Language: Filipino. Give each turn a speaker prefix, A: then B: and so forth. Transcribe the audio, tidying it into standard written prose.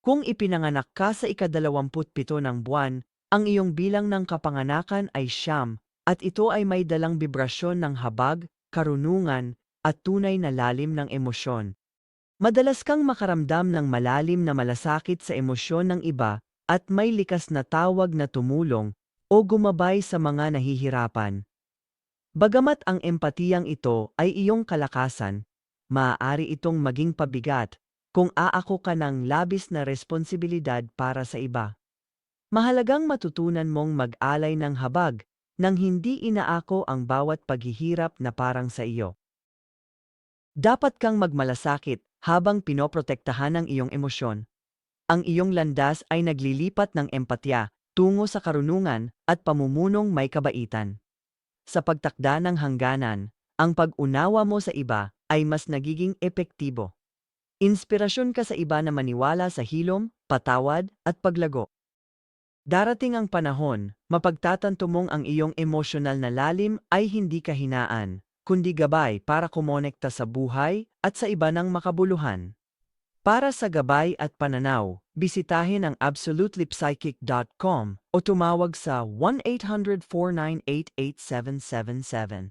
A: Kung ipinanganak ka sa ika-27 ng buwan, ang iyong bilang ng kapanganakan ay siyam, at ito ay may dalang bibrasyon ng habag, karunungan, at tunay na lalim ng emosyon. Madalas kang makaramdam ng malalim na malasakit sa emosyon ng iba at may likas na tawag na tumulong o gumabay sa mga nahihirapan. Bagamat ang empatiyang ito ay iyong kalakasan, maaari itong maging pabigat kung aako ka ng labis na responsibilidad para sa iba. Mahalagang matutunan mong mag-alay ng habag nang hindi inaako ang bawat paghihirap na parang sa iyo. Dapat kang magmalasakit habang pinoprotektahan ang iyong emosyon. Ang iyong landas ay naglilipat ng empatya tungo sa karunungan at pamumunong may kabaitan. Sa pagtakda ng hangganan, ang pag-unawa mo sa iba ay mas nagiging epektibo. Inspirasyon ka sa iba na maniwala sa hilom, patawad, at paglago. Darating ang panahon, mapagtatanto mong ang iyong emosyonal na lalim ay hindi kahinaan, kundi gabay para kumonekta sa buhay at sa iba ng makabuluhan. Para sa gabay at pananaw, bisitahin ang absolutelypsychic.com o tumawag sa 1-800-498-8777.